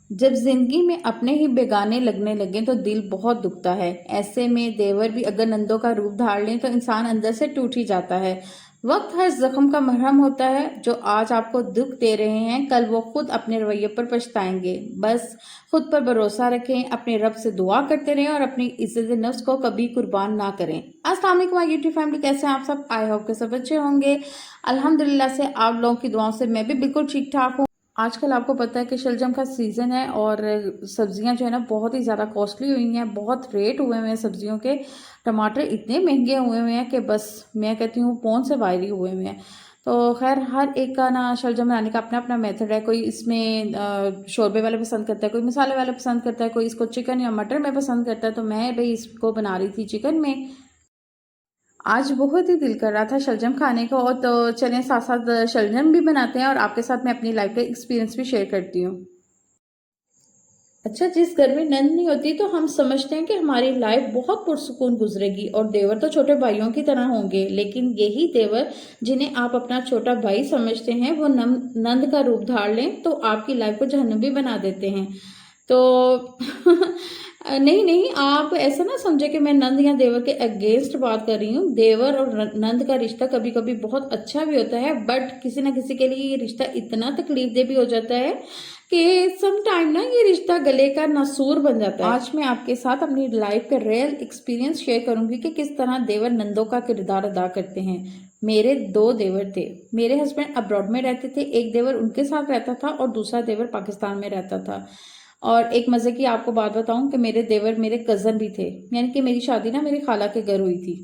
जब जिंदगी में अपने ही बेगाने लगने लगे तो दिल बहुत दुखता है। ऐसे में देवर भी अगर नंदों का रूप धार लें तो इंसान अंदर से टूट ही जाता है। वक्त हर जख्म का मरहम होता है। जो आज आपको दुख दे रहे हैं कल वो खुद अपने रवैये पर पछताएंगे। बस खुद पर भरोसा रखें, अपने रब से दुआ करते रहें और अपनी इज्जत नफ्स को कभी कुर्बान ना करें। अस्सलाम वालेकुम माय यूट्यूब फैमिली, कैसे हैं आप सब? आई होप के सब अच्छे होंगे। अल्हम्दुलिल्लाह से आप लोगों की दुआओं से मैं भी बिल्कुल ठीक ठाक हूँ। आजकल आपको पता है कि शलजम का सीज़न है और सब्जियां जो है ना बहुत ही ज़्यादा कॉस्टली हुई हैं, बहुत रेट हुए हुए हैं सब्जियों के। टमाटर इतने महंगे हुए हुए हैं कि बस मैं कहती हूँ पौन से वायरी हुए हुए हैं। तो खैर हर एक का ना शलजम बनाने का अपना अपना मेथड है। कोई इसमें शोरबे वाले पसंद करता है, कोई मसाले वाले पसंद करता है, कोई इसको चिकन या मटर में पसंद करता है। तो मैं भाई इसको बना रही थी चिकन में। आज बहुत ही दिल कर रहा था शलजम खाने का, और तो चलें साथ साथ शलजम भी बनाते हैं और आपके साथ मैं अपनी लाइफ का एक्सपीरियंस भी शेयर करती हूँ। अच्छा, जिस घर में नंद नहीं होती तो हम समझते हैं कि हमारी लाइफ बहुत पुरसुकून गुजरेगी और देवर तो छोटे भाइयों की तरह होंगे, लेकिन यही देवर जिन्हें आप अपना छोटा भाई समझते हैं वो नंद का रूप धार लें तो आपकी लाइफ को जहन्नमी बना देते हैं। तो नहीं नहीं, आप ऐसा ना समझे कि मैं नंद या देवर के अगेंस्ट बात कर रही हूँ। देवर और नंद का रिश्ता कभी कभी बहुत अच्छा भी होता है, बट किसी ना किसी के लिए ये रिश्ता इतना तकलीफदेह भी हो जाता है कि सम टाइम ना ये रिश्ता गले का नासूर बन जाता है। आज मैं आपके साथ अपनी लाइफ का रियल एक्सपीरियंस शेयर करूंगी कि किस तरह देवर नंदों का किरदार अदा करते हैं। मेरे दो देवर थे। मेरे हस्बैंड अब्रॉड में रहते थे, एक देवर उनके साथ रहता था और दूसरा देवर पाकिस्तान में रहता था। और एक मजे की आपको बात बताऊं कि मेरे देवर मेरे कजन भी थे, यानी कि मेरी शादी ना मेरी खाला के घर हुई थी।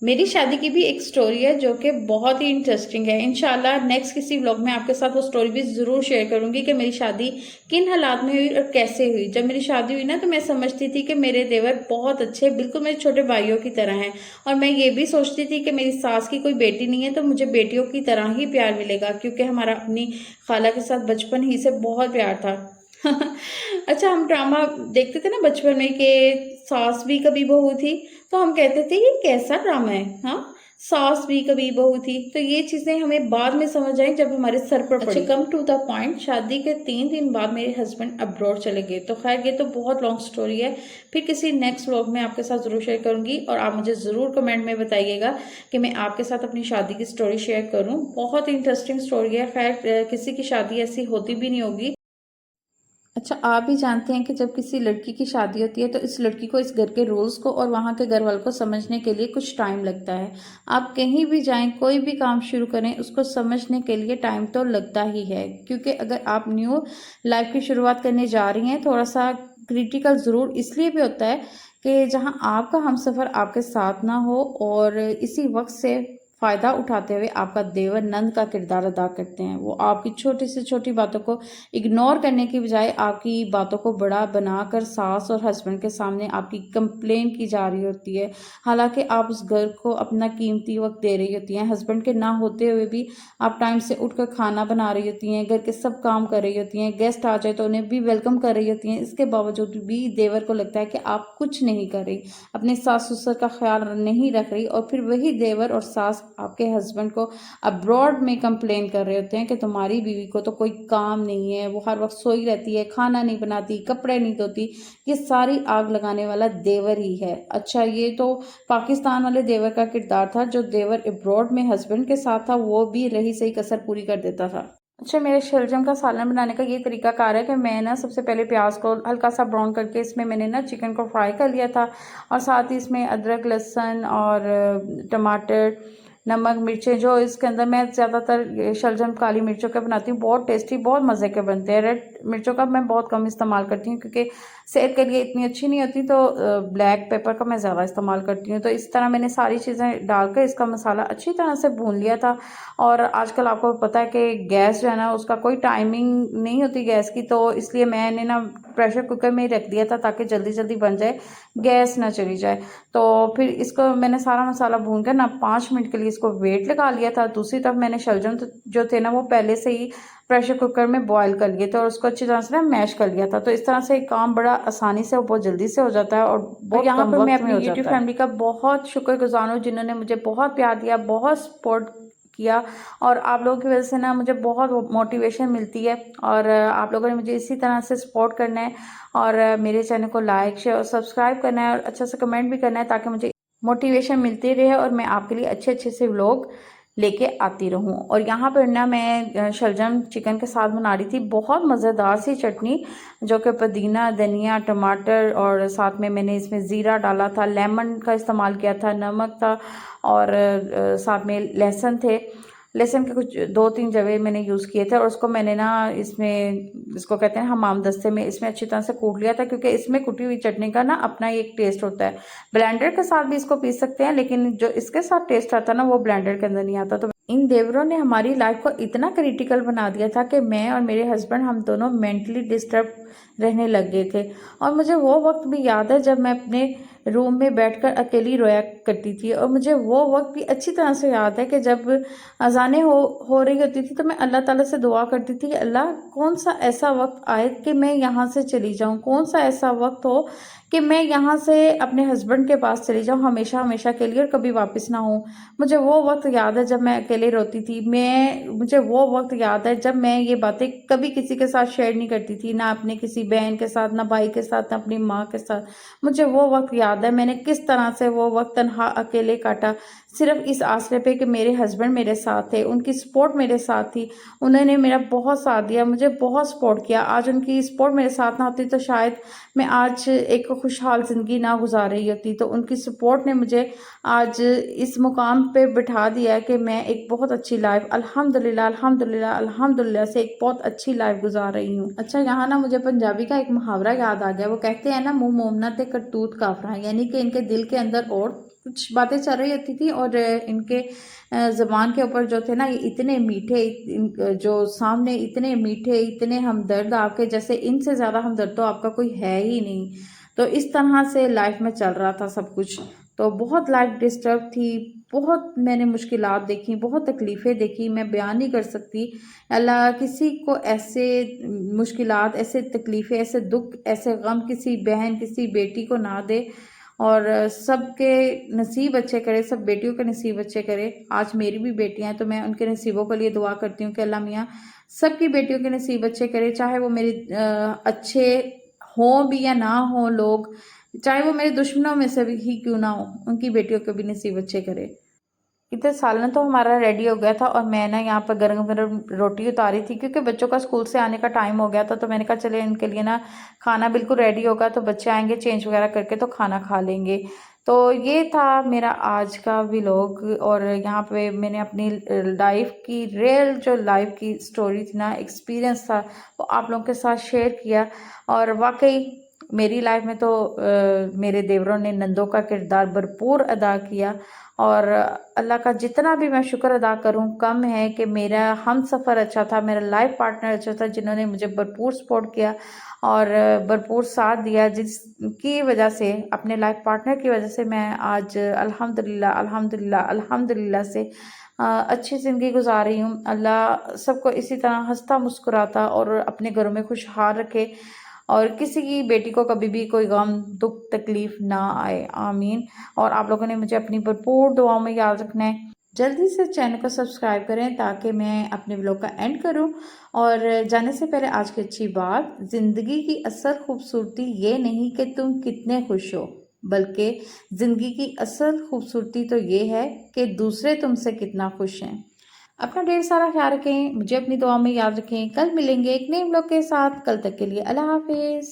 मेरी शादी की भी एक स्टोरी है जो कि बहुत ही इंटरेस्टिंग है। इंशाल्लाह नेक्स्ट किसी व्लॉग में आपके साथ वो स्टोरी भी ज़रूर शेयर करूंगी कि मेरी शादी किन हालात में हुई और कैसे हुई। जब मेरी शादी हुई ना तो मैं समझती थी कि मेरे देवर बहुत अच्छे, बिल्कुल मेरे छोटे भाइयों की तरह हैं। और मैं ये भी सोचती थी कि मेरी सास की कोई बेटी नहीं है तो मुझे बेटियों की तरह ही प्यार मिलेगा, क्योंकि हमारा अपनी खाला के साथ बचपन ही से बहुत प्यार था। अच्छा, हम ड्रामा देखते थे ना बचपन में कि सास भी कभी बहू थी, तो हम कहते थे ये कैसा ड्रामा है। हाँ, सास भी कभी बहू थी। तो ये चीजें हमें बाद में समझ आई जब हमारे सर पर पड़ी। अच्छा, कम टू द पॉइंट, शादी के 3 दिन बाद मेरे हस्बैंड अब्रॉड चले गए। तो खैर ये तो बहुत लॉन्ग स्टोरी है, फिर किसी नेक्स्ट व्लॉग में आपके साथ जरूर शेयर करूंगी। और आप मुझे जरूर कमेंट में बताइएगा कि मैं आपके साथ अपनी शादी की स्टोरी शेयर करूं। बहुत इंटरेस्टिंग स्टोरी है। खैर किसी की शादी ऐसी होती भी नहीं होगी। अच्छा, आप भी जानते हैं कि जब किसी लड़की की शादी होती है तो इस लड़की को इस घर के रूल्स को और वहाँ के घर वालों को समझने के लिए कुछ टाइम लगता है। आप कहीं भी जाएं, कोई भी काम शुरू करें, उसको समझने के लिए टाइम तो लगता ही है। क्योंकि अगर आप न्यू लाइफ की शुरुआत करने जा रही हैं, थोड़ा सा क्रिटिकल ज़रूर इसलिए भी होता है कि जहाँ आपका हमसफ़र आपके साथ ना हो, और इसी वक्त से फ़ायदा उठाते हुए आपका देवर नंद का किरदार अदा करते हैं। वो आपकी छोटी से छोटी बातों को इग्नोर करने की बजाय आपकी बातों को बड़ा बनाकर सास और हस्बैंड के सामने आपकी कंप्लेन की जा रही होती है। हालांकि आप उस घर को अपना कीमती वक्त दे रही होती हैं। हस्बैंड के ना होते हुए भी आप टाइम से उठकर खाना बना रही होती हैं, घर के सब काम कर रही होती हैं, गेस्ट आ जाए तो उन्हें भी वेलकम कर रही होती हैं। इसके बावजूद भी देवर को लगता है कि आप कुछ नहीं कर रही, अपने सास ससुर का ख्याल नहीं रख रही। और फिर वही देवर और सास आपके हस्बैंड को अब्रॉड में कंप्लेन कर रहे होते हैं कि तुम्हारी बीवी को तो कोई काम नहीं है, वो हर वक्त सोई रहती है, खाना नहीं बनाती, कपड़े नहीं धोती। ये सारी आग लगाने वाला देवर ही है। अच्छा, ये तो पाकिस्तान वाले देवर का किरदार था। जो देवर अब्रॉड में हस्बैंड के साथ था वो भी रही सही कसर पूरी कर देता था। अच्छा, मेरे शलजम का सालन बनाने का ये तरीकाकार है कि मैं ना सबसे पहले प्याज को हल्का सा ब्राउन करके इसमें मैंने ना चिकन को फ्राई कर लिया था, और साथ ही इसमें अदरक, लहसुन और टमाटर, नमक, मिर्चें, जो इसके अंदर मैं ज़्यादातर शलजम काली मिर्चों के बनाती हूँ। बहुत टेस्टी, बहुत मज़े के बनते हैं। रेड मिर्चों का मैं बहुत कम इस्तेमाल करती हूँ क्योंकि सेहत के लिए इतनी अच्छी नहीं होती। तो ब्लैक पेपर का मैं ज़्यादा इस्तेमाल करती हूँ। तो इस तरह मैंने सारी चीज़ें डालकर इसका मसाला अच्छी तरह से भून लिया था। और आजकल आपको पता है कि गैस जो है ना उसका कोई टाइमिंग नहीं होती गैस की, तो इसलिए मैंने ना प्रेशर कुकर में ही रख दिया था ताकि जल्दी जल्दी बन जाए, गैस ना चली जाए। तो फिर इसको मैंने सारा मसाला भून कर ना 5 मिनट के लिए इसको वेट लगा लिया था। दूसरी तरफ मैंने शलजम जो थे ना वो पहले से ही प्रेशर कुकर में बॉईल कर लिए थे और उसको अच्छी तरह से ना मैश कर लिया था। तो इस तरह से काम बड़ा आसानी से और बहुत जल्दी से हो जाता है और बहुत यहाँ पर मैं अपनी यूट्यूब फैमिली का बहुत शुक्रगुजार हूँ जिन्होंने मुझे बहुत प्यार दिया, बहुत सपोर्ट किया, और आप लोगों की वजह से ना मुझे बहुत मोटिवेशन मिलती है, और आप लोगों ने मुझे इसी तरह से सपोर्ट करना है, और मेरे चैनल को लाइक शेयर और सब्सक्राइब करना है, और अच्छा सा कमेंट भी करना है, ताकि मुझे मोटिवेशन मिलती रहे और मैं आपके लिए अच्छे अच्छे से व्लॉग लेके आती रहूं। और यहाँ पर ना मैं शलजम चिकन के साथ बना रही थी बहुत मज़ेदार सी चटनी, जो कि पुदीना, धनिया, टमाटर, और साथ में मैंने इसमें ज़ीरा डाला था, लेमन का इस्तेमाल किया था, नमक था, और साथ में लहसुन थे। लहसुन के कुछ 2-3 जवे मैंने यूज़ किए थे, और उसको मैंने ना इसमें, इसको कहते हैं हमाम दस्ते में, इसमें अच्छी तरह से कूट लिया था, क्योंकि इसमें कुटी हुई चटनी का ना अपना ही एक टेस्ट होता है। ब्लेंडर के साथ भी इसको पीस सकते हैं, लेकिन जो इसके साथ टेस्ट आता है ना, वो ब्लेंडर के अंदर नहीं आता। तो इन देवरों ने हमारी लाइफ को इतना क्रिटिकल बना दिया था कि मैं और मेरे हस्बैंड, हम दोनों मेंटली डिस्टर्ब रहने लग गए थे। और मुझे वो वक्त भी याद है जब मैं अपने रूम में बैठकर अकेली रोया करती थी, और मुझे वो वक्त भी अच्छी तरह से याद है कि जब अजानें हो रही होती थी, तो मैं अल्लाह ताला से दुआ करती थी कि अल्लाह, कौन सा ऐसा वक्त आए कि मैं यहाँ से चली जाऊँ, कौन सा ऐसा वक्त हो कि मैं यहाँ से अपने हस्बैंड के पास चली जाऊँ हमेशा हमेशा के लिए, और कभी वापस ना हूँ। मुझे वो वक्त याद है जब मैं अकेले रोती थी। मुझे वो वक्त याद है जब मैं ये बातें कभी किसी के साथ शेयर नहीं करती थी, ना अपने किसी बहन के साथ, ना भाई के साथ, ना अपनी माँ के साथ। मुझे वो वक्त याद है मैंने किस तरह से वो वक्त तन्हा अकेले काटा, सिर्फ इस आसरे पे कि मेरे हस्बैंड मेरे साथ थे, उनकी सपोर्ट मेरे साथ थी। उन्होंने मेरा बहुत साथ दिया, मुझे बहुत सपोर्ट किया। आज उनकी सपोर्ट मेरे साथ ना होती तो शायद मैं आज एक खुशहाल ज़िंदगी ना गुजार रही होती। तो उनकी सपोर्ट ने मुझे आज इस मुकाम पे बिठा दिया है कि मैं एक बहुत अच्छी लाइफ, अल्हम्दुलिल्लाह अल्हम्दुलिल्लाह अल्हम्दुलिल्लाह से एक बहुत अच्छी लाइफ गुजार रही हूँ। अच्छा, यहाँ ना मुझे पंजाबी का एक मुहावरा याद आ गया। वो कहते हैं ना, मुंह मोमना ते करतूत काफरा, यानी कि इनके दिल के अंदर और कुछ बातें चल रही होती थी, और इनके ज़बान के ऊपर जो थे ना, ये इतने मीठे, जो सामने इतने मीठे, इतने हमदर्द, आपके जैसे इनसे ज़्यादा हमदर्द तो आपका कोई है ही नहीं। तो इस तरह से लाइफ में चल रहा था सब कुछ। तो बहुत लाइफ डिस्टर्ब थी, बहुत मैंने मुश्किलात देखी, बहुत तकलीफ़ें देखी, मैं बयान नहीं कर सकती। अल्लाह किसी को ऐसे मुश्किलात, ऐसे तकलीफ़ें, ऐसे दुख, ऐसे गम किसी बहन, किसी बेटी को ना दे, और सबके नसीब अच्छे करे, सब बेटियों के नसीब अच्छे करे। आज मेरी भी बेटियां हैं, तो मैं उनके नसीबों के लिए दुआ करती हूँ कि अल्लाह मियाँ सबकी बेटियों के नसीब अच्छे करे, चाहे वो मेरे अच्छे हों भी या ना हों लोग, चाहे वो मेरे दुश्मनों में से भी ही क्यों ना हो, उनकी बेटियों के भी नसीब अच्छे करे। इधर सालन तो हमारा रेडी हो गया था, और मैं ना यहाँ पर गर्म गर्म रोटी उतारी थी, क्योंकि बच्चों का स्कूल से आने का टाइम हो गया था। तो मैंने कहा चले इनके लिए ना खाना बिल्कुल रेडी होगा, तो बच्चे आएंगे चेंज वगैरह करके तो खाना खा लेंगे। तो ये था मेरा आज का व्लॉग, और यहाँ पे मैंने अपनी लाइफ की, रियल जो लाइफ की स्टोरी थी ना, एक्सपीरियंस था, वो आप लोगों के साथ शेयर किया। और वाकई मेरी लाइफ में तो मेरे देवरों ने नंदों का किरदार भरपूर अदा किया, और अल्लाह का जितना भी मैं शुक्र अदा करूं कम है कि मेरा हम सफ़र अच्छा था, मेरा लाइफ पार्टनर अच्छा था, जिन्होंने मुझे भरपूर सपोर्ट किया और भरपूर साथ दिया, जिसकी वजह से, अपने लाइफ पार्टनर की वजह से मैं आज अल्हम्दुलिल्लाह अल्हम्दुलिल्लाह अल्हम्दुलिल्लाह से अच्छी ज़िंदगी गुजार रही हूँ। अल्लाह सबको इसी तरह हंसता मुस्कुराता और अपने घरों में खुशहाल रखे, और किसी की बेटी को कभी भी कोई गम, दुख, तकलीफ ना आए, आमीन। और आप लोगों ने मुझे अपनी भरपूर दुआओं में याद रखना है। जल्दी से चैनल को सब्सक्राइब करें ताकि मैं अपने व्लॉग का एंड करूं। और जाने से पहले आज की अच्छी बात, ज़िंदगी की असल खूबसूरती ये नहीं कि तुम कितने खुश हो, बल्कि ज़िंदगी की असल खूबसूरती तो ये है कि दूसरे तुमसे कितना खुश हैं। अपना ढेर सारा ख्याल रखें, मुझे अपनी दुआ में याद रखें। कल मिलेंगे एक नए व्लॉग के साथ, कल तक के लिए अल्लाह हाफिज़।